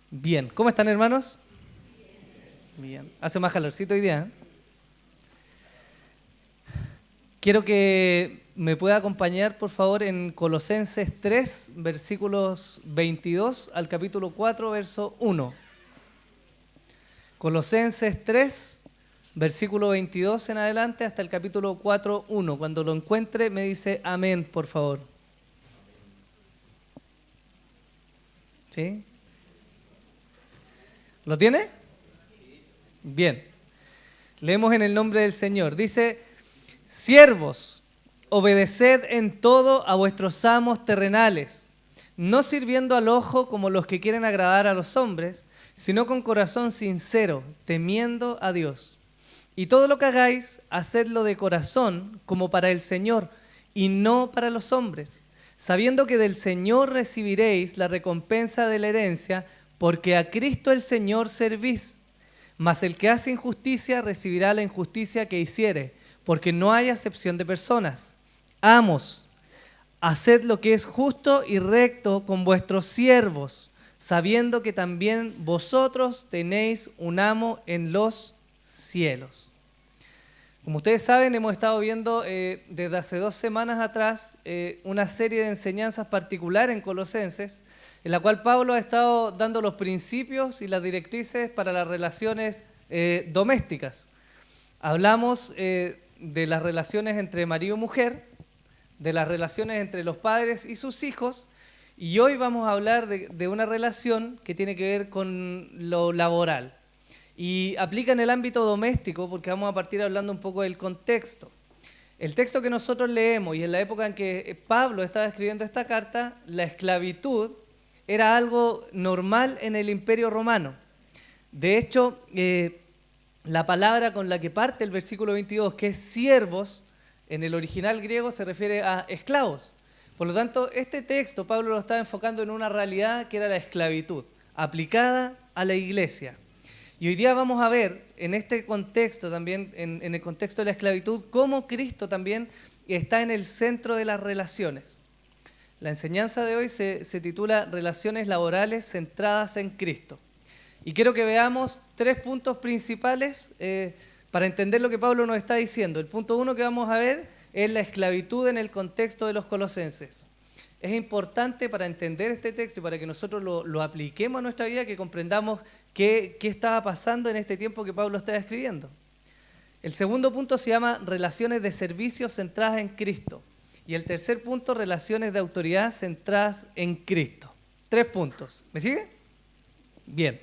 Bien, ¿cómo están, hermanos? Bien, hace más calorcito hoy día, ¿eh? Quiero que me pueda acompañar, por favor, en Colosenses 3, versículos 22 al capítulo 4, verso 1. Colosenses 3, versículo 22 en adelante hasta el capítulo 4, 1. Cuando lo encuentre, me dice amén, por favor. ¿Sí? ¿Lo tiene? Bien. Leemos en el nombre del Señor. Dice: siervos, obedeced en todo a vuestros amos terrenales, no sirviendo al ojo como los que quieren agradar a los hombres, sino con corazón sincero, temiendo a Dios. Y todo lo que hagáis, hacedlo de corazón, como para el Señor, y no para los hombres, sabiendo que del Señor recibiréis la recompensa de la herencia, porque a Cristo el Señor servís. Mas el que hace injusticia recibirá la injusticia que hiciere, porque no hay acepción de personas. Amos, haced lo que es justo y recto con vuestros siervos, sabiendo que también vosotros tenéis un amo en los cielos. Como ustedes saben, hemos estado viendo desde hace 2 semanas atrás una serie de enseñanzas particulares en Colosenses, en la cual Pablo ha estado dando los principios y las directrices para las relaciones domésticas. Hablamos de las relaciones entre marido y mujer, de las relaciones entre los padres y sus hijos, y hoy vamos a hablar de una relación que tiene que ver con lo laboral. Y aplica en el ámbito doméstico porque vamos a partir hablando un poco del contexto. El texto que nosotros leemos y en la época en que Pablo estaba escribiendo esta carta, la esclavitud era algo normal en el Imperio Romano. De hecho, la palabra con la que parte el versículo 22, que es siervos, en el original griego se refiere a esclavos. Por lo tanto, este texto Pablo lo estaba enfocando en una realidad que era la esclavitud, aplicada a la iglesia. Y hoy día vamos a ver en este contexto también, en el contexto de la esclavitud, cómo Cristo también está en el centro de las relaciones. La enseñanza de hoy se titula Relaciones laborales centradas en Cristo. Y quiero que veamos 3 puntos principales para entender lo que Pablo nos está diciendo. El punto 1 que vamos a ver es la esclavitud en el contexto de los colosenses. Es importante para entender este texto y para que nosotros lo apliquemos a nuestra vida, que comprendamos qué estaba pasando en este tiempo que Pablo estaba escribiendo. El segundo punto se llama relaciones de servicio centradas en Cristo. Y el tercer punto, relaciones de autoridad centradas en Cristo. 3 puntos. ¿Me sigue? Bien.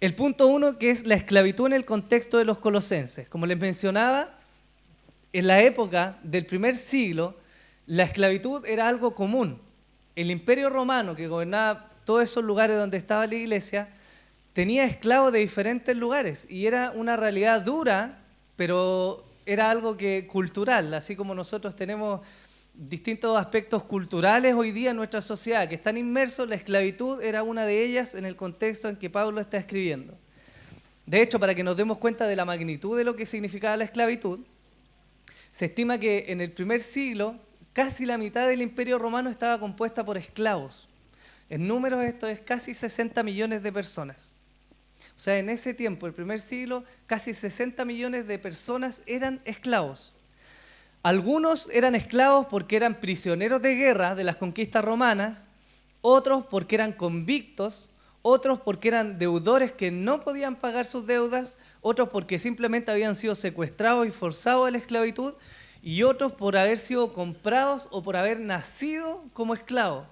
El punto 1, que es la esclavitud en el contexto de los colosenses. Como les mencionaba, en la época del primer siglo, la esclavitud era algo común. El Imperio Romano, que gobernaba todos esos lugares donde estaba la iglesia, tenía esclavos de diferentes lugares y era una realidad dura, pero era algo cultural, así como nosotros tenemos distintos aspectos culturales hoy día en nuestra sociedad que están inmersos, la esclavitud era una de ellas en el contexto en que Pablo está escribiendo. De hecho, para que nos demos cuenta de la magnitud de lo que significaba la esclavitud, se estima que en el primer siglo casi la mitad del Imperio Romano estaba compuesta por esclavos. En números esto es casi 60 millones de personas. O sea, en ese tiempo, el primer siglo, casi 60 millones de personas eran esclavos. Algunos eran esclavos porque eran prisioneros de guerra de las conquistas romanas, otros porque eran convictos, otros porque eran deudores que no podían pagar sus deudas, otros porque simplemente habían sido secuestrados y forzados a la esclavitud, y otros por haber sido comprados o por haber nacido como esclavos.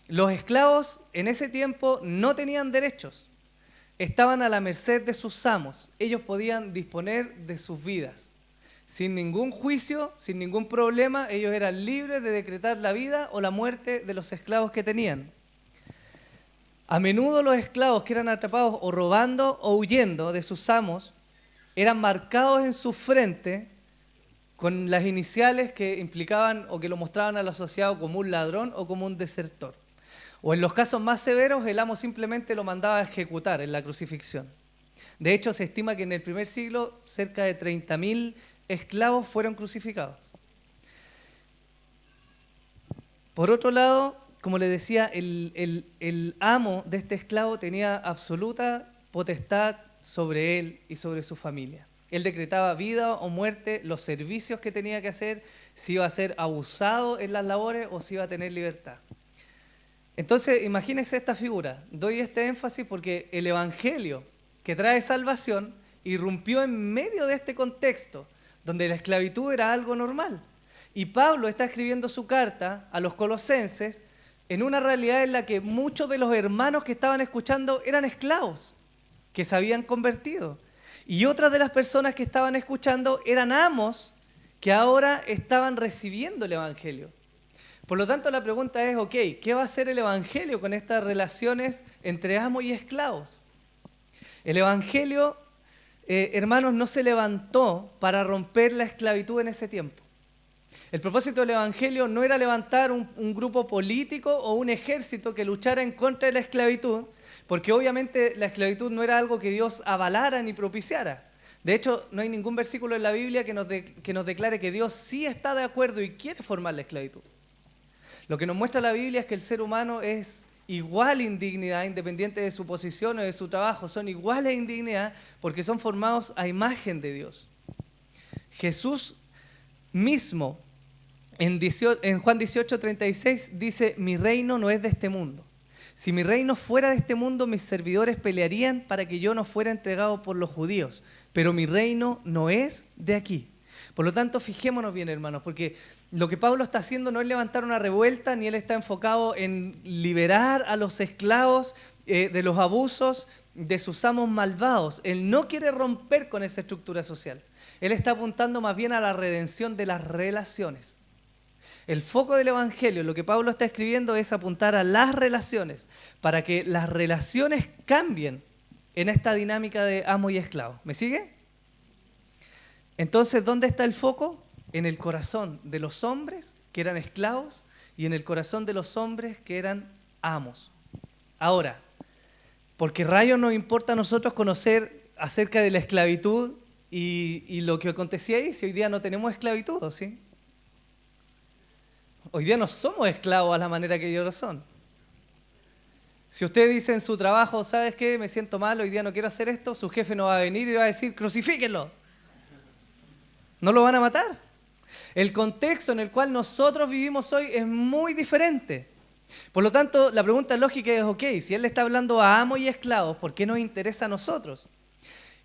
Los esclavos en ese tiempo no tenían derechos, estaban a la merced de sus amos, ellos podían disponer de sus vidas. Sin ningún juicio, sin ningún problema, ellos eran libres de decretar la vida o la muerte de los esclavos que tenían. A menudo los esclavos que eran atrapados o robando o huyendo de sus amos eran marcados en su frente con las iniciales que implicaban o que lo mostraban al asociado como un ladrón o como un desertor. O en los casos más severos, el amo simplemente lo mandaba a ejecutar en la crucifixión. De hecho, se estima que en el primer siglo cerca de 30.000 esclavos fueron crucificados. Por otro lado, como le decía, el amo de este esclavo tenía absoluta potestad sobre él y sobre su familia. Él decretaba vida o muerte, los servicios que tenía que hacer, si iba a ser abusado en las labores o si iba a tener libertad. Entonces, imagínense esta figura. Doy este énfasis porque el evangelio que trae salvación irrumpió en medio de este contexto, donde la esclavitud era algo normal. Y Pablo está escribiendo su carta a los colosenses en una realidad en la que muchos de los hermanos que estaban escuchando eran esclavos, que se habían convertido. Y otras de las personas que estaban escuchando eran amos que ahora estaban recibiendo el evangelio. Por lo tanto, la pregunta es, ok, ¿qué va a hacer el evangelio con estas relaciones entre amos y esclavos? El evangelio, hermanos, no se levantó para romper la esclavitud en ese tiempo. El propósito del evangelio no era levantar un grupo político o un ejército que luchara en contra de la esclavitud, porque obviamente la esclavitud no era algo que Dios avalara ni propiciara. De hecho, no hay ningún versículo en la Biblia que nos declare que Dios sí está de acuerdo y quiere formar la esclavitud. Lo que nos muestra la Biblia es que el ser humano es igual en dignidad, independiente de su posición o de su trabajo. Son iguales en dignidad porque son formados a imagen de Dios. Jesús mismo, en Juan 18:36, dice, mi reino no es de este mundo. Si mi reino fuera de este mundo, mis servidores pelearían para que yo no fuera entregado por los judíos. Pero mi reino no es de aquí. Por lo tanto, fijémonos bien, hermanos, porque lo que Pablo está haciendo no es levantar una revuelta, ni él está enfocado en liberar a los esclavos de los abusos de sus amos malvados. Él no quiere romper con esa estructura social. Él está apuntando más bien a la redención de las relaciones. El foco del evangelio, lo que Pablo está escribiendo, es apuntar a las relaciones, para que las relaciones cambien en esta dinámica de amo y esclavo. ¿Me sigue? Entonces, ¿dónde está el foco? En el corazón de los hombres que eran esclavos y en el corazón de los hombres que eran amos. Ahora, ¿por qué rayos nos importa a nosotros conocer acerca de la esclavitud y lo que acontecía ahí si hoy día no tenemos esclavitud, ¿sí? Hoy día no somos esclavos a la manera que ellos lo son. Si usted dice en su trabajo, ¿sabes qué? Me siento mal, hoy día no quiero hacer esto, su jefe no va a venir y va a decir, crucifíquenlo. No lo van a matar. El contexto en el cual nosotros vivimos hoy es muy diferente. Por lo tanto, la pregunta lógica es, ok, si él le está hablando a amos y esclavos, ¿por qué nos interesa a nosotros?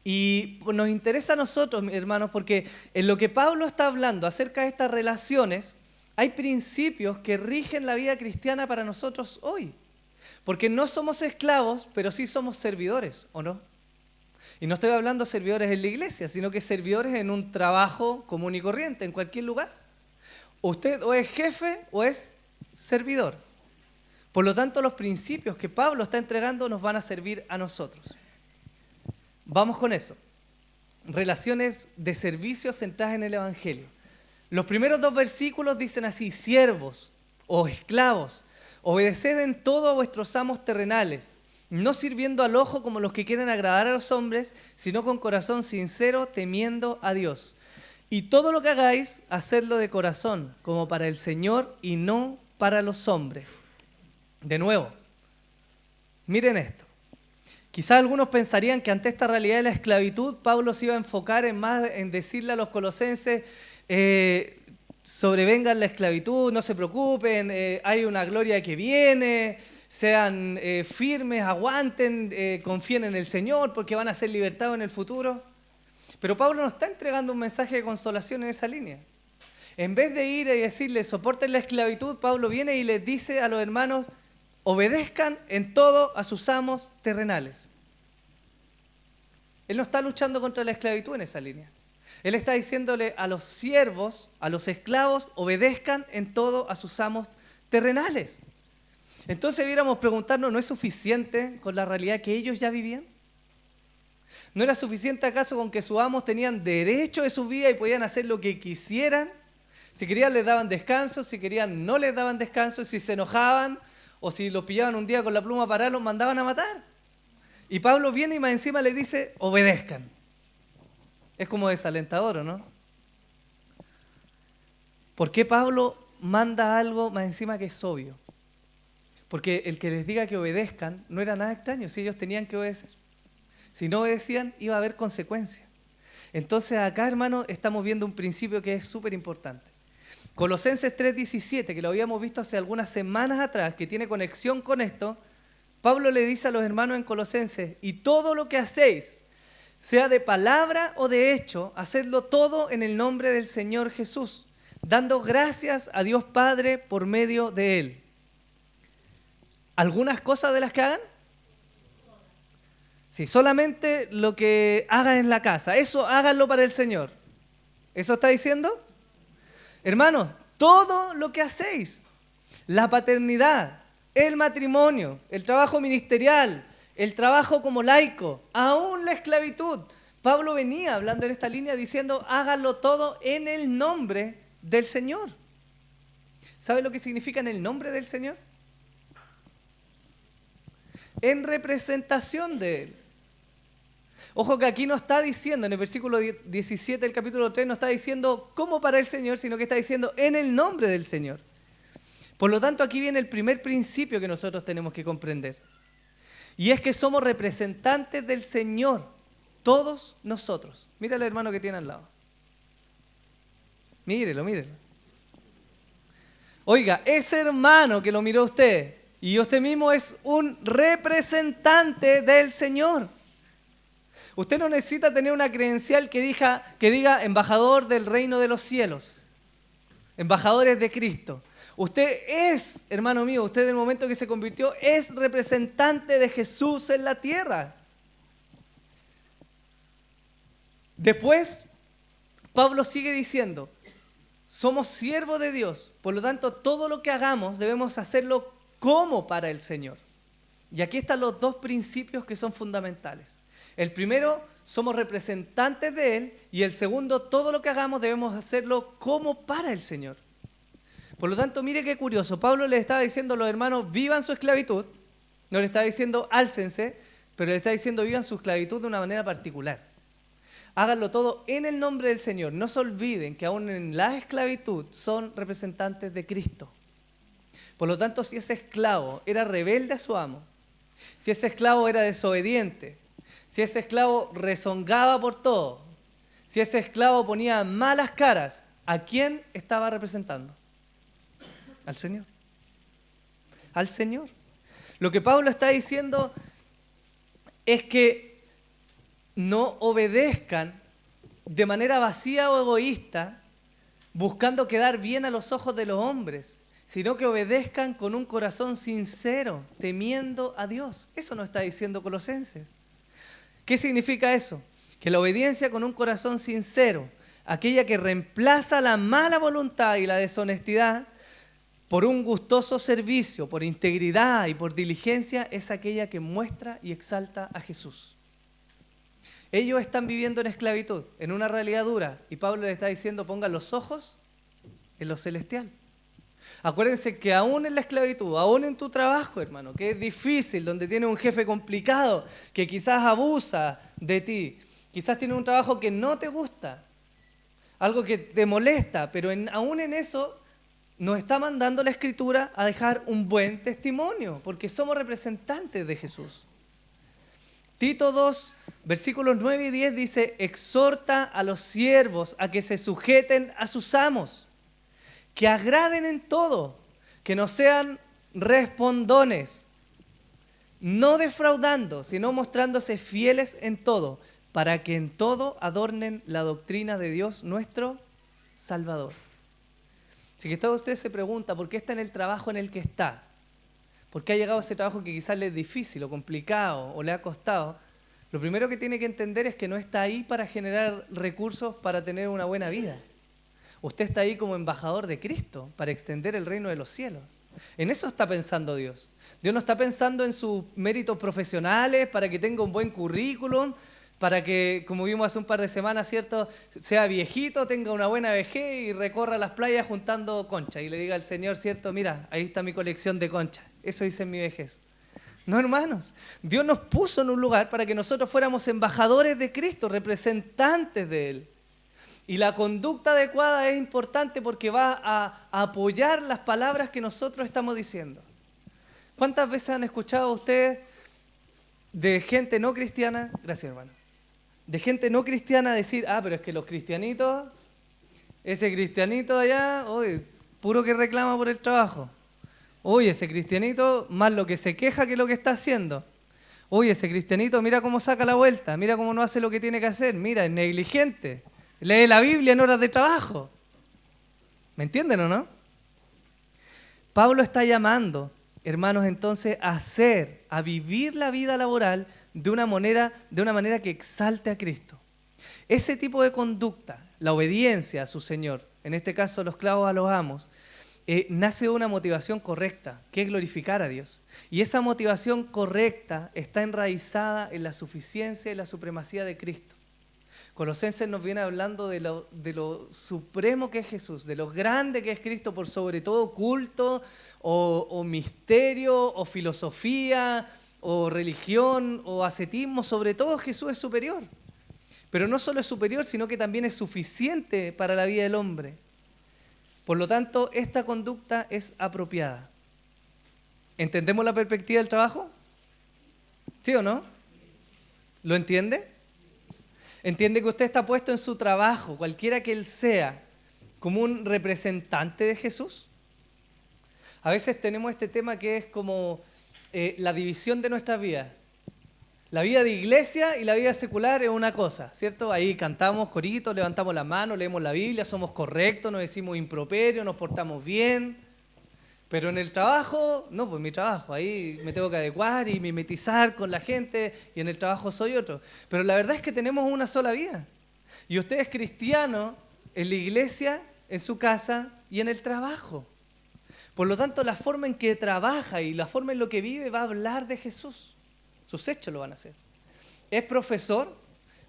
Y nos interesa a nosotros, hermanos, porque en lo que Pablo está hablando acerca de estas relaciones, hay principios que rigen la vida cristiana para nosotros hoy. Porque no somos esclavos, pero sí somos servidores, ¿o no? Y no estoy hablando de servidores en la iglesia, sino que servidores en un trabajo común y corriente, en cualquier lugar. Usted o es jefe o es servidor. Por lo tanto, los principios que Pablo está entregando nos van a servir a nosotros. Vamos con eso. Relaciones de servicio centradas en el evangelio. Los primeros 2 versículos dicen así, siervos o esclavos, obedeced en todo a vuestros amos terrenales, no sirviendo al ojo como los que quieren agradar a los hombres, sino con corazón sincero, temiendo a Dios. Y todo lo que hagáis, hacedlo de corazón, como para el Señor y no para los hombres. De nuevo, miren esto. Quizás algunos pensarían que ante esta realidad de la esclavitud, Pablo se iba a enfocar en decirle a los colosenses, sobrevengan la esclavitud, no se preocupen, hay una gloria que viene, sean firmes, aguanten, confíen en el Señor porque van a ser libertados en el futuro. Pero Pablo no está entregando un mensaje de consolación en esa línea. En vez de ir y decirles, soporten la esclavitud, Pablo viene y les dice a los hermanos, obedezcan en todo a sus amos terrenales. Él no está luchando contra la esclavitud en esa línea. Él está diciéndole a los siervos, a los esclavos, obedezcan en todo a sus amos terrenales. Entonces debiéramos preguntarnos, ¿no es suficiente con la realidad que ellos ya vivían? ¿No era suficiente acaso con que sus amos tenían derecho de su vida y podían hacer lo que quisieran? Si querían les daban descanso, si querían no les daban descanso, si se enojaban o si los pillaban un día con la pluma parada los mandaban a matar. Y Pablo viene y más encima les dice, obedezcan. Es como desalentador, ¿o no? ¿Por qué Pablo manda algo más encima que es obvio? Porque el que les diga que obedezcan no era nada extraño, si ellos tenían que obedecer. Si no obedecían, iba a haber consecuencias. Entonces acá, hermano, estamos viendo un principio que es súper importante. Colosenses 3:17, que lo habíamos visto hace algunas semanas atrás, que tiene conexión con esto, Pablo le dice a los hermanos en Colosenses, y todo lo que hacéis, sea de palabra o de hecho, hacedlo todo en el nombre del Señor Jesús, dando gracias a Dios Padre por medio de Él. ¿Algunas cosas de las que hagan? Sí, solamente lo que hagan en la casa, eso háganlo para el Señor. ¿Eso está diciendo? Hermanos, todo lo que hacéis, la paternidad, el matrimonio, el trabajo ministerial, el trabajo como laico, aún la esclavitud. Pablo venía hablando en esta línea diciendo, háganlo todo en el nombre del Señor. ¿Sabe lo que significa en el nombre del Señor? En representación de Él. Ojo que aquí no está diciendo, en el versículo 17 del capítulo 3, no está diciendo cómo para el Señor, sino que está diciendo en el nombre del Señor. Por lo tanto, aquí viene el primer principio que nosotros tenemos que comprender. Y es que somos representantes del Señor, todos nosotros. Mira al hermano que tiene al lado. Mírelo, mírelo. Oiga, ese hermano que lo miró usted y usted mismo es un representante del Señor. Usted no necesita tener una credencial que diga embajador del reino de los cielos, embajadores de Cristo. Usted es, hermano mío, usted en el momento que se convirtió es representante de Jesús en la tierra. Después, Pablo sigue diciendo, somos siervos de Dios, por lo tanto todo lo que hagamos debemos hacerlo como para el Señor. Y aquí están los dos principios que son fundamentales. El primero, somos representantes de Él, y el segundo, todo lo que hagamos debemos hacerlo como para el Señor. Por lo tanto, mire qué curioso, Pablo le estaba diciendo a los hermanos, vivan su esclavitud, no le está diciendo álcense, pero le está diciendo vivan su esclavitud de una manera particular. Háganlo todo en el nombre del Señor. No se olviden que aún en la esclavitud son representantes de Cristo. Por lo tanto, si ese esclavo era rebelde a su amo, si ese esclavo era desobediente, si ese esclavo rezongaba por todo, si ese esclavo ponía malas caras, ¿a quién estaba representando? Al Señor. Al Señor. Lo que Pablo está diciendo es que no obedezcan de manera vacía o egoísta, buscando quedar bien a los ojos de los hombres, sino que obedezcan con un corazón sincero, temiendo a Dios. Eso nos está diciendo Colosenses. ¿Qué significa eso? Que la obediencia con un corazón sincero, aquella que reemplaza la mala voluntad y la deshonestidad por un gustoso servicio, por integridad y por diligencia, es aquella que muestra y exalta a Jesús. Ellos están viviendo en esclavitud, en una realidad dura, y Pablo les está diciendo, pongan los ojos en lo celestial. Acuérdense que aún en la esclavitud, aún en tu trabajo, hermano, que es difícil, donde tienes un jefe complicado, que quizás abusa de ti, quizás tienes un trabajo que no te gusta, algo que te molesta, pero aún en eso nos está mandando la Escritura a dejar un buen testimonio, porque somos representantes de Jesús. Tito 2, versículos 9 y 10 dice, exhorta a los siervos a que se sujeten a sus amos, que agraden en todo, que no sean respondones, no defraudando, sino mostrándose fieles en todo, para que en todo adornen la doctrina de Dios nuestro Salvador. Si que todo usted se pregunta por qué está en el trabajo en el que está, por qué ha llegado a ese trabajo que quizás le es difícil o complicado o le ha costado, lo primero que tiene que entender es que no está ahí para generar recursos para tener una buena vida. Usted está ahí como embajador de Cristo para extender el reino de los cielos. En eso está pensando Dios. Dios no está pensando en sus méritos profesionales para que tenga un buen currículum, para que, como vimos hace un par de semanas, ¿cierto?, sea viejito, tenga una buena vejez y recorra las playas juntando conchas y le diga al Señor, ¿cierto?, mira, ahí está mi colección de conchas. Eso hice en mi vejez. No, hermanos. Dios nos puso en un lugar para que nosotros fuéramos embajadores de Cristo, representantes de Él. Y la conducta adecuada es importante porque va a apoyar las palabras que nosotros estamos diciendo. ¿Cuántas veces han escuchado ustedes de gente no cristiana, gracias hermano, de gente no cristiana decir, pero es que los cristianitos, ese cristianito de allá, oye, puro que reclama por el trabajo. Oye, ese cristianito más lo que se queja que lo que está haciendo. Oye, ese cristianito mira cómo saca la vuelta, mira cómo no hace lo que tiene que hacer, mira, es negligente, lee la Biblia en horas de trabajo. ¿Me entienden o no? Pablo está llamando, hermanos, entonces a vivir la vida laboral de una manera que exalte a Cristo. Ese tipo de conducta, la obediencia a su Señor, en este caso los esclavos a los amos, nace de una motivación correcta, que es glorificar a Dios. Y esa motivación correcta está enraizada en la suficiencia y la supremacía de Cristo. Colosenses nos viene hablando de lo supremo que es Jesús, de lo grande que es Cristo por sobre todo culto o misterio o filosofía o religión o ascetismo. Sobre todo Jesús es superior. Pero no solo es superior, sino que también es suficiente para la vida del hombre. Por lo tanto, esta conducta es apropiada. ¿Entendemos la perspectiva del trabajo? ¿Sí o no? ¿Lo entiende? ¿Entiende que usted está puesto en su trabajo, cualquiera que él sea, como un representante de Jesús? A veces tenemos este tema que es como la división de nuestras vidas. La vida de iglesia y la vida secular es una cosa, ¿cierto? Ahí cantamos coritos, levantamos la mano, leemos la Biblia, somos correctos, no decimos improperio, nos portamos bien. Pero en el trabajo, no, pues mi trabajo, ahí me tengo que adecuar y mimetizar con la gente y en el trabajo soy otro. Pero la verdad es que tenemos una sola vida. Y usted es cristiano en la iglesia, en su casa y en el trabajo. Por lo tanto, la forma en que trabaja y la forma en lo que vive va a hablar de Jesús. Sus hechos lo van a hacer. ¿Es profesor,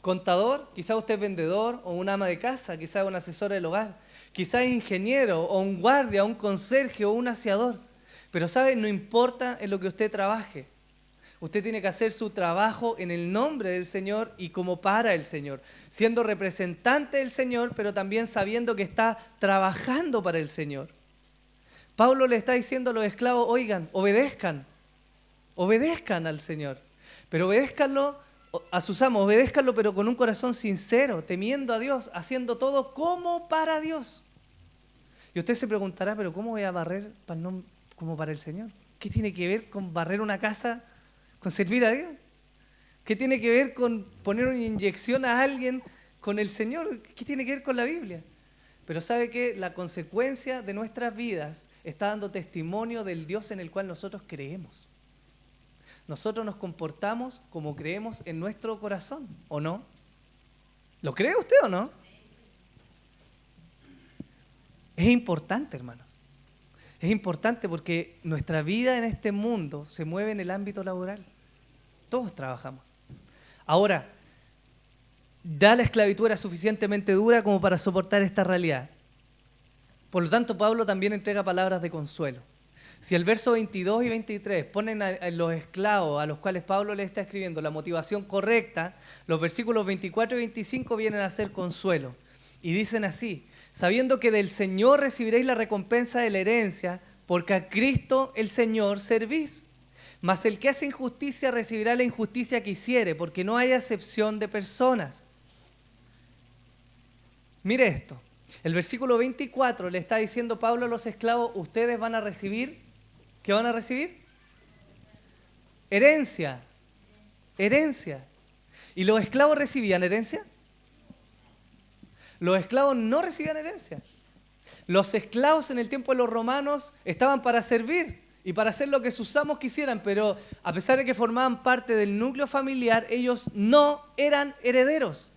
contador? Quizá usted es vendedor o un ama de casa, quizá es un asesor del hogar. Quizás es ingeniero, o un guardia, o un conserje, o un aseador. Pero, ¿sabe? No importa en lo que usted trabaje. Usted tiene que hacer su trabajo en el nombre del Señor y como para el Señor. Siendo representante del Señor, pero también sabiendo que está trabajando para el Señor. Pablo le está diciendo a los esclavos, oigan, obedezcan al Señor. Pero obedézcanlo a sus amos, obedézcanlo pero con un corazón sincero, temiendo a Dios, haciendo todo como para Dios. Y usted se preguntará, pero ¿cómo voy a barrer como para el Señor? ¿Qué tiene que ver con barrer una casa, con servir a Dios? ¿Qué tiene que ver con poner una inyección a alguien con el Señor? ¿Qué tiene que ver con la Biblia? Pero ¿sabe qué? La consecuencia de nuestras vidas está dando testimonio del Dios en el cual nosotros creemos. Nosotros nos comportamos como creemos en nuestro corazón, ¿o no? ¿Lo cree usted o no? Es importante, hermanos. Es importante porque nuestra vida en este mundo se mueve en el ámbito laboral. Todos trabajamos. Ahora, ¿ya la esclavitud era suficientemente dura como para soportar esta realidad? Por lo tanto, Pablo también entrega palabras de consuelo. Si el verso 22 y 23 ponen a los esclavos a los cuales Pablo le está escribiendo la motivación correcta, los versículos 24 y 25 vienen a ser consuelo. Y dicen así, sabiendo que del Señor recibiréis la recompensa de la herencia, porque a Cristo el Señor servís. Mas el que hace injusticia recibirá la injusticia que hiciere, porque no hay acepción de personas. Mire esto, el versículo 24 le está diciendo Pablo a los esclavos, ustedes van a recibir, ¿qué van a recibir? Herencia. ¿Y los esclavos recibían herencia? Los esclavos no recibían herencia. Los esclavos en el tiempo de los romanos estaban para servir y para hacer lo que sus amos quisieran, pero a pesar de que formaban parte del núcleo familiar, ellos no eran herederos.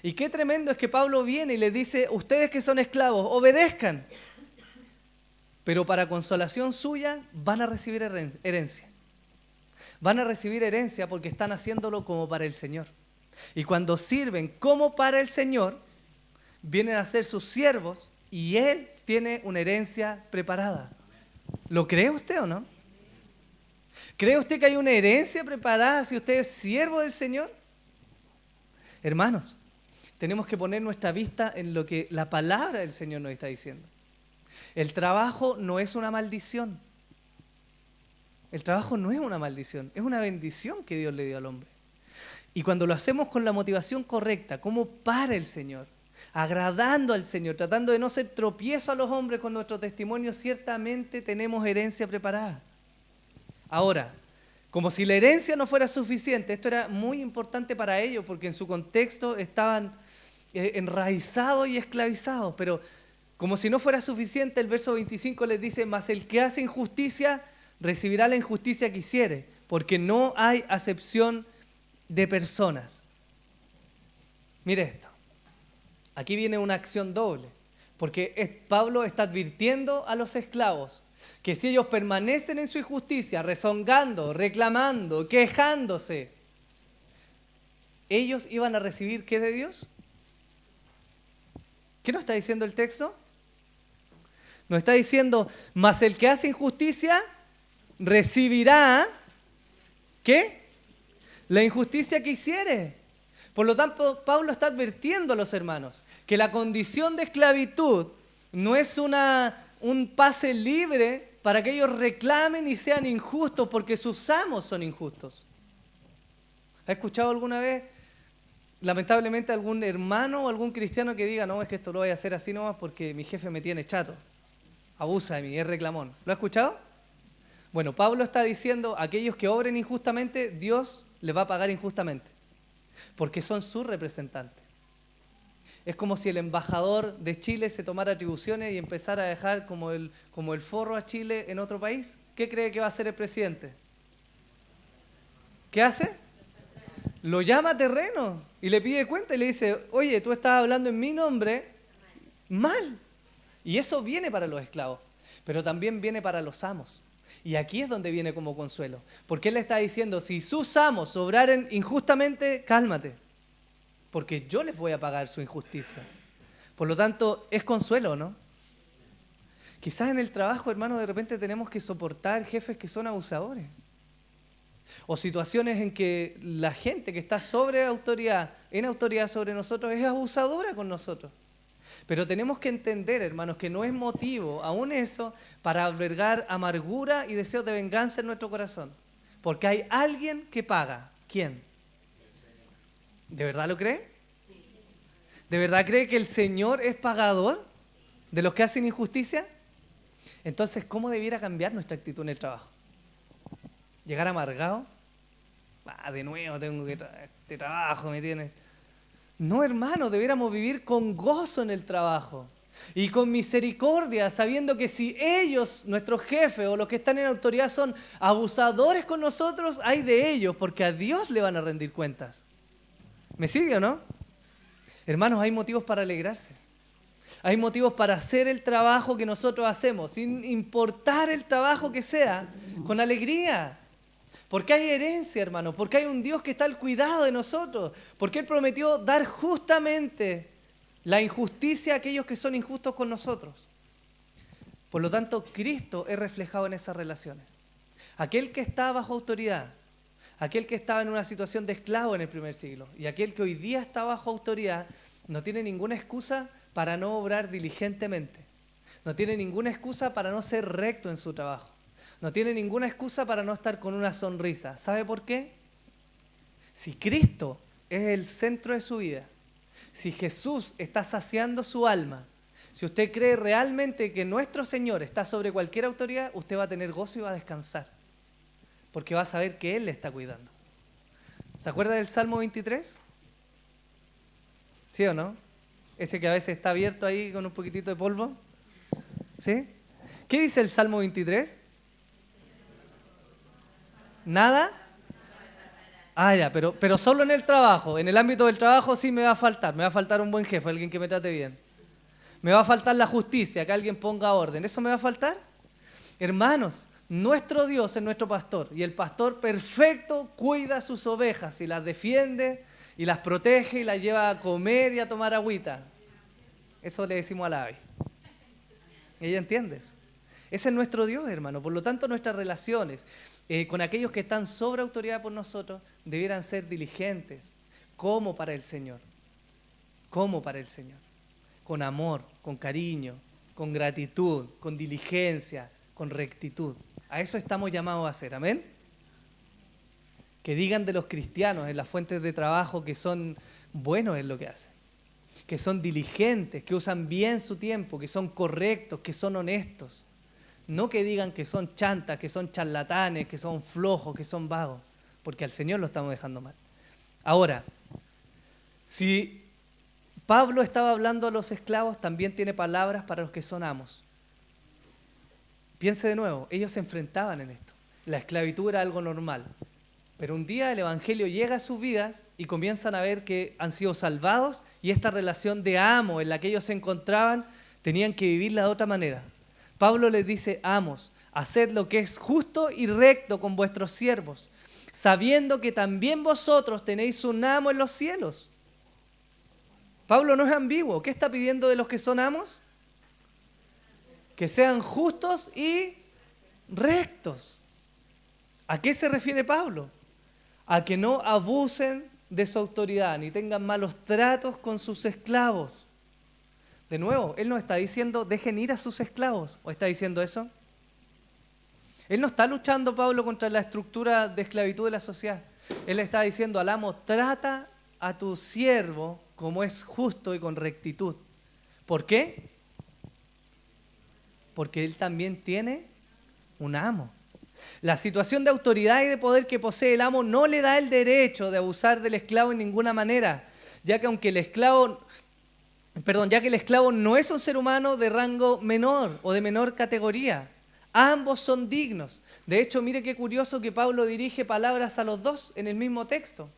Y qué tremendo es que Pablo viene y les dice, ustedes que son esclavos, obedezcan. Pero para consolación suya van a recibir herencia. Van a recibir herencia porque están haciéndolo como para el Señor. Y cuando sirven como para el Señor, vienen a ser sus siervos y Él tiene una herencia preparada. ¿Lo cree usted o no? ¿Cree usted que hay una herencia preparada si usted es siervo del Señor? Hermanos, tenemos que poner nuestra vista en lo que la palabra del Señor nos está diciendo. El trabajo no es una maldición. El trabajo no es una maldición, es una bendición que Dios le dio al hombre. Y cuando lo hacemos con la motivación correcta, como para el Señor, agradando al Señor, tratando de no ser tropiezo a los hombres con nuestro testimonio, ciertamente tenemos herencia preparada. Ahora, como si la herencia no fuera suficiente, esto era muy importante para ellos porque en su contexto estaban enraizados y esclavizados, pero como si no fuera suficiente, el verso 25 les dice: mas el que hace injusticia recibirá la injusticia que hiciere, porque no hay acepción de personas. Mire esto, aquí viene una acción doble, porque Pablo está advirtiendo a los esclavos que si ellos permanecen en su injusticia, rezongando, reclamando, quejándose, ellos iban a recibir ¿qué de Dios? ¿Qué nos está diciendo el texto? Nos está diciendo: mas el que hace injusticia recibirá ¿qué? La injusticia que hiciere. Por lo tanto, Pablo está advirtiendo a los hermanos que la condición de esclavitud no es un pase libre para que ellos reclamen y sean injustos porque sus amos son injustos. ¿Ha escuchado alguna vez, lamentablemente, algún hermano o algún cristiano que diga: no, es que esto lo voy a hacer así nomás porque mi jefe me tiene chato, abusa de mí, es reclamón? ¿Lo ha escuchado? Bueno, Pablo está diciendo: aquellos que obren injustamente, Dios les va a pagar injustamente, porque son sus representantes. Es como si el embajador de Chile se tomara atribuciones y empezara a dejar como el forro a Chile en otro país. ¿Qué cree que va a hacer el presidente? ¿Qué hace? Lo llama a terreno y le pide cuenta y le dice: oye, tú estás hablando en mi nombre mal. Y eso viene para los esclavos, pero también viene para los amos. Y aquí es donde viene como consuelo, porque él le está diciendo: si sus amos obraren injustamente, cálmate, porque yo les voy a pagar su injusticia. Por lo tanto, es consuelo, ¿no? Quizás en el trabajo, hermano, de repente tenemos que soportar jefes que son abusadores. O situaciones en que la gente que está en autoridad sobre nosotros, es abusadora con nosotros. Pero tenemos que entender, hermanos, que no es motivo, aún eso, para albergar amargura y deseos de venganza en nuestro corazón. Porque hay alguien que paga. ¿Quién? ¿De verdad lo cree? ¿De verdad cree que el Señor es pagador de los que hacen injusticia? Entonces, ¿cómo debiera cambiar nuestra actitud en el trabajo? ¿Llegar amargado? De nuevo tengo que este trabajo me tiene... No, hermano, debiéramos vivir con gozo en el trabajo y con misericordia, sabiendo que si ellos, nuestros jefes o los que están en autoridad, son abusadores con nosotros, hay de ellos, porque a Dios le van a rendir cuentas. ¿Me sigue o no? Hermanos, hay motivos para alegrarse. Hay motivos para hacer el trabajo que nosotros hacemos, sin importar el trabajo que sea, con alegría. Porque hay herencia, hermano, porque hay un Dios que está al cuidado de nosotros, porque Él prometió dar justamente la injusticia a aquellos que son injustos con nosotros. Por lo tanto, Cristo es reflejado en esas relaciones. Aquel que está bajo autoridad, aquel que estaba en una situación de esclavo en el primer siglo, y aquel que hoy día está bajo autoridad, no tiene ninguna excusa para no obrar diligentemente. No tiene ninguna excusa para no ser recto en su trabajo. No tiene ninguna excusa para no estar con una sonrisa. ¿Sabe por qué? Si Cristo es el centro de su vida, si Jesús está saciando su alma, si usted cree realmente que nuestro Señor está sobre cualquier autoridad, usted va a tener gozo y va a descansar, porque va a saber que Él le está cuidando. ¿Se acuerda del Salmo 23? ¿Sí o no? Ese que a veces está abierto ahí con un poquitito de polvo. ¿Sí? ¿Qué dice el Salmo 23? ¿Nada? Ya, pero solo en el trabajo. En el ámbito del trabajo sí me va a faltar un buen jefe, alguien que me trate bien. Me va a faltar la justicia, que alguien ponga orden. ¿Eso me va a faltar? Hermanos, nuestro Dios es nuestro pastor y el pastor perfecto cuida sus ovejas y las defiende y las protege y las lleva a comer y a tomar agüita. Eso le decimos a la ave. ¿Ella entiende eso? Ese es nuestro Dios, hermano. Por lo tanto, nuestras relaciones con aquellos que están sobre autoridad por nosotros debieran ser diligentes, como para el Señor. Como para el Señor. Con amor, con cariño, con gratitud, con diligencia, con rectitud. A eso estamos llamados a hacer, amén. Que digan de los cristianos en las fuentes de trabajo que son buenos en lo que hacen, que son diligentes, que usan bien su tiempo, que son correctos, que son honestos. No que digan que son chantas, que son charlatanes, que son flojos, que son vagos, porque al Señor lo estamos dejando mal. Ahora, si Pablo estaba hablando a los esclavos, también tiene palabras para los que son amos. Piense de nuevo, ellos se enfrentaban en esto. La esclavitud era algo normal. Pero un día el Evangelio llega a sus vidas y comienzan a ver que han sido salvados y esta relación de amo en la que ellos se encontraban tenían que vivirla de otra manera. Pablo les dice, amos, haced lo que es justo y recto con vuestros siervos, sabiendo que también vosotros tenéis un amo en los cielos. Pablo no es ambiguo. ¿Qué está pidiendo de los que son amos? Que sean justos y rectos. ¿A qué se refiere Pablo? A que no abusen de su autoridad, ni tengan malos tratos con sus esclavos. De nuevo, él no está diciendo dejen ir a sus esclavos, ¿o está diciendo eso? Él no está luchando, Pablo, contra la estructura de esclavitud de la sociedad. Él está diciendo al amo, trata a tu siervo como es justo y con rectitud. ¿Por qué? Porque él también tiene un amo. La situación de autoridad y de poder que posee el amo no le da el derecho de abusar del esclavo en ninguna manera, ya que el esclavo no es un ser humano de rango menor o de menor categoría. Ambos son dignos. De hecho, mire qué curioso que Pablo dirige palabras a los dos en el mismo texto.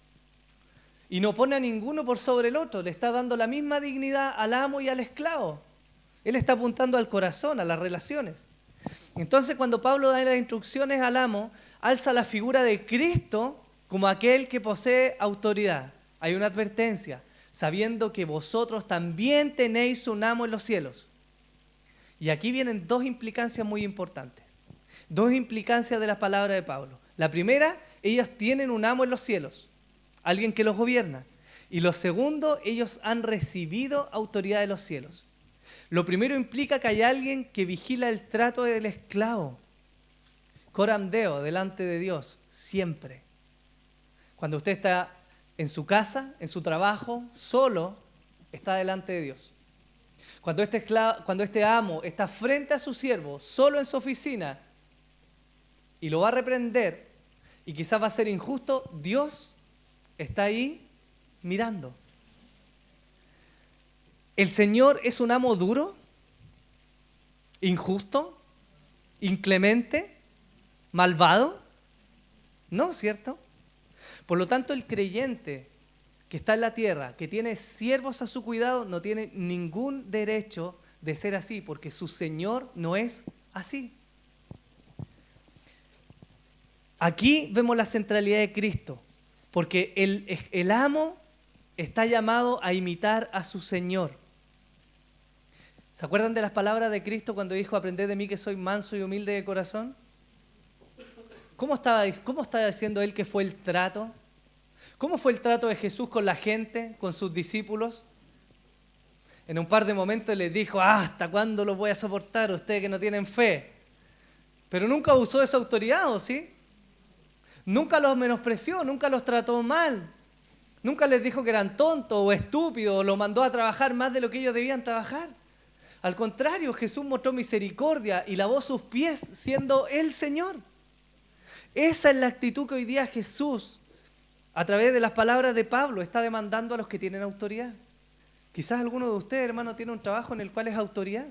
Y no pone a ninguno por sobre el otro, le está dando la misma dignidad al amo y al esclavo. Él está apuntando al corazón, a las relaciones. Entonces, cuando Pablo da las instrucciones al amo, alza la figura de Cristo como aquel que posee autoridad. Hay una advertencia, sabiendo que vosotros también tenéis un amo en los cielos. Y aquí vienen dos implicancias muy importantes. Dos implicancias de las palabras de Pablo. La primera, ellos tienen un amo en los cielos, alguien que los gobierna. Y lo segundo, ellos han recibido autoridad de los cielos. Lo primero implica que hay alguien que vigila el trato del esclavo. Coram Deo, delante de Dios, siempre. Cuando usted está en su casa, en su trabajo, solo, está delante de Dios. Cuando este amo está frente a su siervo, solo en su oficina, y lo va a reprender, y quizás va a ser injusto, Dios está ahí mirando. ¿El Señor es un amo duro, injusto, inclemente, malvado? No, ¿cierto? Por lo tanto, el creyente que está en la tierra, que tiene siervos a su cuidado, no tiene ningún derecho de ser así, porque su Señor no es así. Aquí vemos la centralidad de Cristo, porque el amo está llamado a imitar a su Señor. ¿Se acuerdan de las palabras de Cristo cuando dijo, aprended de mí que soy manso y humilde de corazón? ¿Cómo estaba diciendo él que fue el trato? ¿Cómo fue el trato de Jesús con la gente, con sus discípulos? En un par de momentos les dijo, ¿hasta cuándo los voy a soportar ustedes que no tienen fe? Pero nunca abusó de su autoridad, ¿o sí? Nunca los menospreció, nunca los trató mal. Nunca les dijo que eran tontos o estúpidos o los mandó a trabajar más de lo que ellos debían trabajar. Al contrario, Jesús mostró misericordia y lavó sus pies siendo el Señor. Esa es la actitud que hoy día Jesús, a través de las palabras de Pablo, está demandando a los que tienen autoridad. Quizás alguno de ustedes, hermano, tiene un trabajo en el cual es autoridad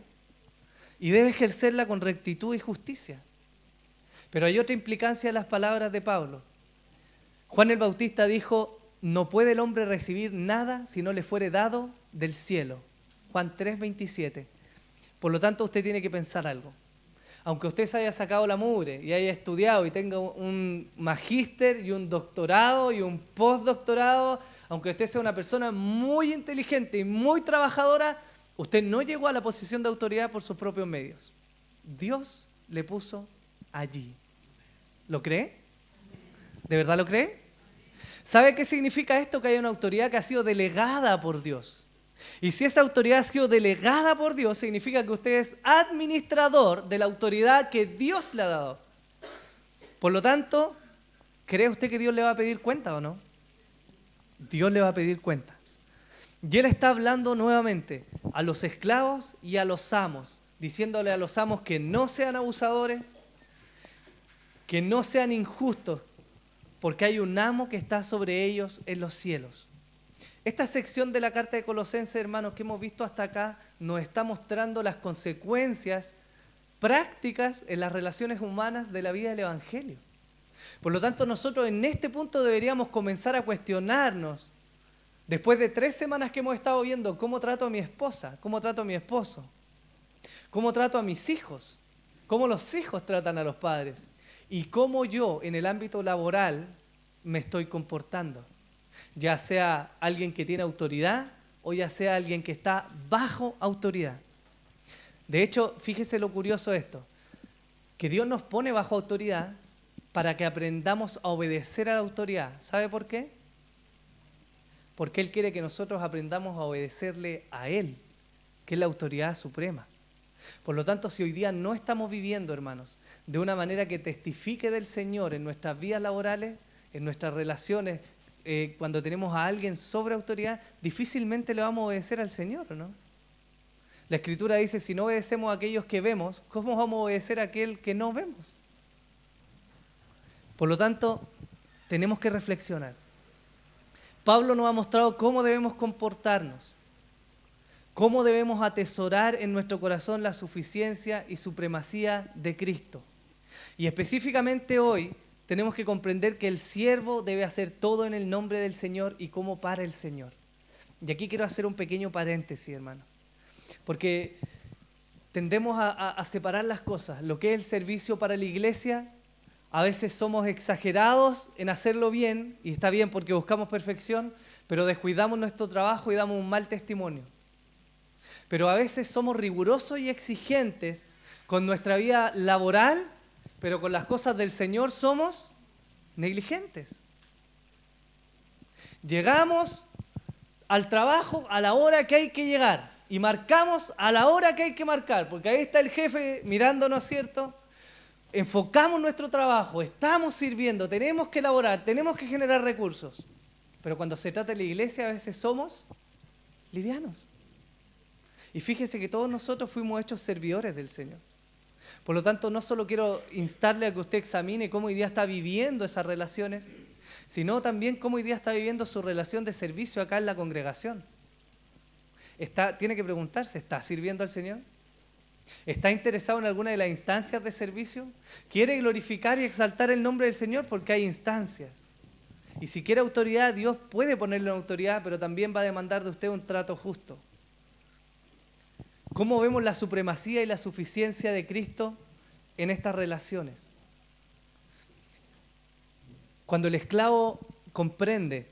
y debe ejercerla con rectitud y justicia. Pero hay otra implicancia de las palabras de Pablo. Juan el Bautista dijo, no puede el hombre recibir nada si no le fuere dado del cielo. Juan 3:27. Por lo tanto, usted tiene que pensar algo. Aunque usted se haya sacado la mugre y haya estudiado y tenga un magíster y un doctorado y un postdoctorado, aunque usted sea una persona muy inteligente y muy trabajadora, usted no llegó a la posición de autoridad por sus propios medios. Dios le puso allí. ¿Lo cree? ¿De verdad lo cree? ¿Sabe qué significa esto? Que hay una autoridad que ha sido delegada por Dios. Y si esa autoridad ha sido delegada por Dios, significa que usted es administrador de la autoridad que Dios le ha dado. Por lo tanto, ¿cree usted que Dios le va a pedir cuenta o no? Dios le va a pedir cuenta. Y Él está hablando nuevamente a los esclavos y a los amos, diciéndole a los amos que no sean abusadores, que no sean injustos, porque hay un amo que está sobre ellos en los cielos. Esta sección de la carta de Colosenses, hermanos, que hemos visto hasta acá, nos está mostrando las consecuencias prácticas en las relaciones humanas de la vida del Evangelio. Por lo tanto, nosotros en este punto deberíamos comenzar a cuestionarnos, después de 3 semanas que hemos estado viendo cómo trato a mi esposa, cómo trato a mi esposo, cómo trato a mis hijos, cómo los hijos tratan a los padres y cómo yo en el ámbito laboral me estoy comportando, ya sea alguien que tiene autoridad o ya sea alguien que está bajo autoridad. De hecho, fíjese lo curioso de esto, que Dios nos pone bajo autoridad para que aprendamos a obedecer a la autoridad. ¿Sabe por qué? Porque Él quiere que nosotros aprendamos a obedecerle a Él, que es la autoridad suprema. Por lo tanto, si hoy día no estamos viviendo, hermanos, de una manera que testifique del Señor en nuestras vidas laborales, en nuestras relaciones, cuando tenemos a alguien sobre autoridad, difícilmente le vamos a obedecer al Señor, ¿no? La Escritura dice, si no obedecemos a aquellos que vemos, ¿cómo vamos a obedecer a aquel que no vemos? Por lo tanto, tenemos que reflexionar. Pablo nos ha mostrado cómo debemos comportarnos, cómo debemos atesorar en nuestro corazón la suficiencia y supremacía de Cristo. Y específicamente hoy tenemos que comprender que el siervo debe hacer todo en el nombre del Señor y como para el Señor. Y aquí quiero hacer un pequeño paréntesis, hermano, porque tendemos a separar las cosas. Lo que es el servicio para la iglesia, a veces somos exagerados en hacerlo bien, y está bien porque buscamos perfección, pero descuidamos nuestro trabajo y damos un mal testimonio. Pero a veces somos rigurosos y exigentes con nuestra vida laboral, pero con las cosas del Señor somos negligentes. Llegamos al trabajo a la hora que hay que llegar y marcamos a la hora que hay que marcar, porque ahí está el jefe mirándonos, ¿cierto? Enfocamos nuestro trabajo, estamos sirviendo, tenemos que elaborar, tenemos que generar recursos. Pero cuando se trata de la iglesia a veces somos livianos. Y fíjese que todos nosotros fuimos hechos servidores del Señor. Por lo tanto, no solo quiero instarle a que usted examine cómo hoy día está viviendo esas relaciones, sino también cómo hoy día está viviendo su relación de servicio acá en la congregación. Tiene que preguntarse, ¿está sirviendo al Señor? ¿Está interesado en alguna de las instancias de servicio? ¿Quiere glorificar y exaltar el nombre del Señor? Porque hay instancias. Y si quiere autoridad, Dios puede ponerle una autoridad, pero también va a demandar de usted un trato justo. ¿Cómo vemos la supremacía y la suficiencia de Cristo en estas relaciones? Cuando el esclavo comprende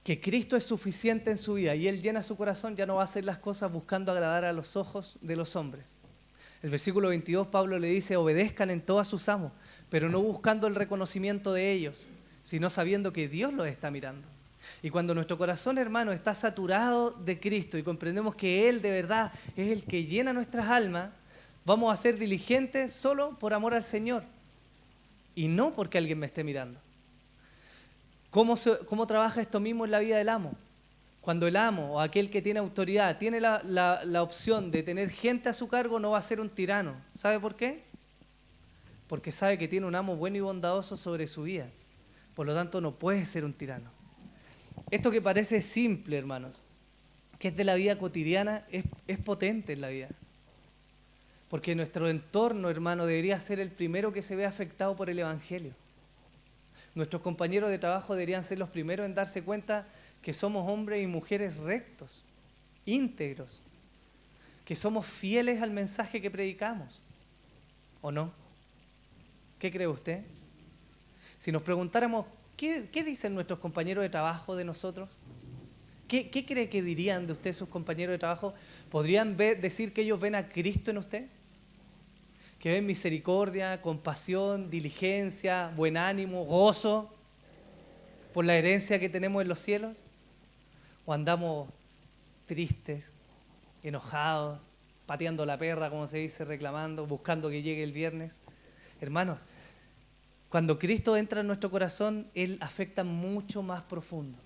que Cristo es suficiente en su vida y Él llena su corazón, ya no va a hacer las cosas buscando agradar a los ojos de los hombres. El versículo 22, Pablo le dice, obedezcan en todo a sus amos, pero no buscando el reconocimiento de ellos, sino sabiendo que Dios los está mirando. Y cuando nuestro corazón, hermano, está saturado de Cristo y comprendemos que Él de verdad es el que llena nuestras almas, vamos a ser diligentes solo por amor al Señor y no porque alguien me esté mirando. ¿Cómo trabaja esto mismo en la vida del amo? Cuando el amo o aquel que tiene autoridad tiene la opción de tener gente a su cargo, no va a ser un tirano. ¿Sabe por qué? Porque sabe que tiene un amo bueno y bondadoso sobre su vida. Por lo tanto, no puede ser un tirano. Esto que parece simple, hermanos, que es de la vida cotidiana, es potente en la vida. Porque nuestro entorno, hermano, debería ser el primero que se ve afectado por el Evangelio. Nuestros compañeros de trabajo deberían ser los primeros en darse cuenta que somos hombres y mujeres rectos, íntegros, que somos fieles al mensaje que predicamos, ¿o no? ¿Qué cree usted? Si nos preguntáramos, ¿qué dicen nuestros compañeros de trabajo de nosotros? ¿Qué cree que dirían de usted sus compañeros de trabajo? ¿Podrían decir que ellos ven a Cristo en usted? ¿Que ven misericordia, compasión, diligencia, buen ánimo, gozo por la herencia que tenemos en los cielos? ¿O andamos tristes, enojados, pateando la perra, como se dice, reclamando, buscando que llegue el viernes? Hermanos, Cuando Cristo entra en nuestro corazón, Él afecta mucho más profundo.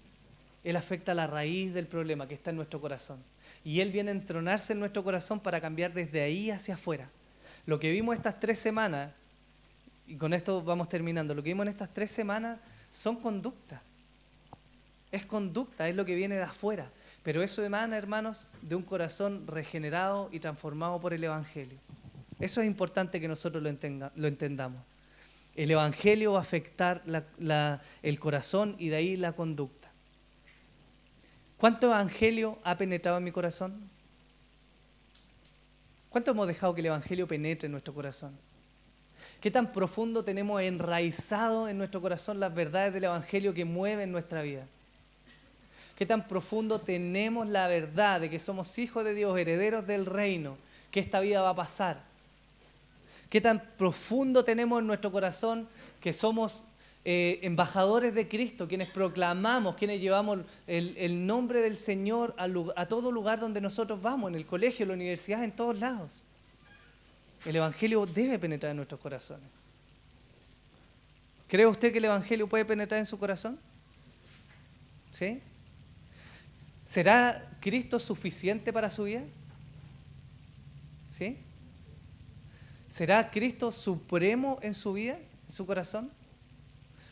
Él afecta la raíz del problema que está en nuestro corazón. Y Él viene a entronarse en nuestro corazón para cambiar desde ahí hacia afuera. Lo que vimos estas 3 semanas, y con esto vamos terminando, lo que vimos en estas 3 semanas son conductas. Es conducta, es lo que viene de afuera. Pero eso emana, hermanos, de un corazón regenerado y transformado por el Evangelio. Eso es importante que nosotros lo entendamos. El Evangelio va a afectar el corazón y de ahí la conducta. ¿Cuánto Evangelio ha penetrado en mi corazón? ¿Cuánto hemos dejado que el Evangelio penetre en nuestro corazón? ¿Qué tan profundo tenemos enraizado en nuestro corazón las verdades del Evangelio que mueven nuestra vida? ¿Qué tan profundo tenemos la verdad de que somos hijos de Dios, herederos del reino, que esta vida va a pasar? ¿Qué tan profundo tenemos en nuestro corazón que somos embajadores de Cristo, quienes proclamamos, quienes llevamos el nombre del Señor a todo lugar donde nosotros vamos, en el colegio, en la universidad, en todos lados? El Evangelio debe penetrar en nuestros corazones. ¿Cree usted que el Evangelio puede penetrar en su corazón? ¿Sí? ¿Será Cristo suficiente para su vida? ¿Sí? ¿Será Cristo supremo en su vida, en su corazón?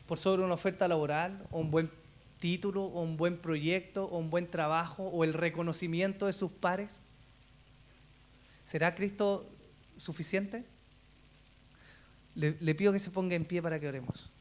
¿Por sobre una oferta laboral, o un buen título, o un buen proyecto, o un buen trabajo, o el reconocimiento de sus pares? ¿Será Cristo suficiente? Le pido que se ponga en pie para que oremos.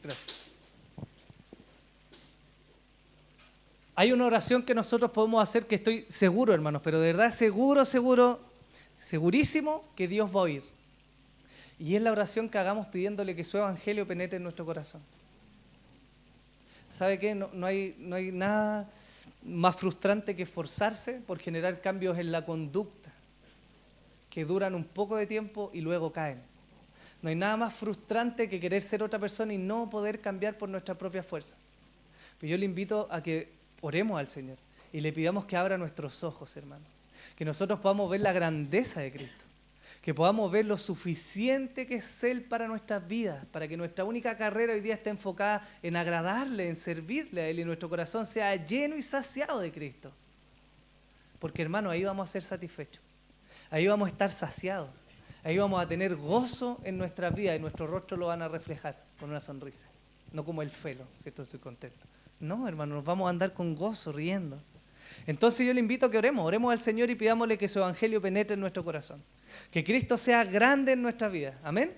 Gracias. Hay una oración que nosotros podemos hacer que estoy seguro, hermanos, pero de verdad segurísimo que Dios va a oír. Y es la oración que hagamos pidiéndole que su evangelio penetre en nuestro corazón. ¿Sabe qué? No hay nada más frustrante que esforzarse por generar cambios en la conducta que duran un poco de tiempo y luego caen. No hay nada más frustrante que querer ser otra persona y no poder cambiar por nuestra propia fuerza. Pero yo le invito a que oremos al Señor y le pidamos que abra nuestros ojos, hermanos. Que nosotros podamos ver la grandeza de Cristo. Que podamos ver lo suficiente que es Él para nuestras vidas, para que nuestra única carrera hoy día esté enfocada en agradarle, en servirle a Él y nuestro corazón sea lleno y saciado de Cristo. Porque, hermanos, ahí vamos a ser satisfechos. Ahí vamos a estar saciados. Ahí vamos a tener gozo en nuestras vidas y nuestros rostros lo van a reflejar con una sonrisa. No como el felo, ¿cierto? Estoy contento. No, hermano, nos vamos a andar con gozo, riendo. Entonces yo le invito a que oremos al Señor y pidámosle que su evangelio penetre en nuestro corazón. Que Cristo sea grande en nuestras vidas. Amén.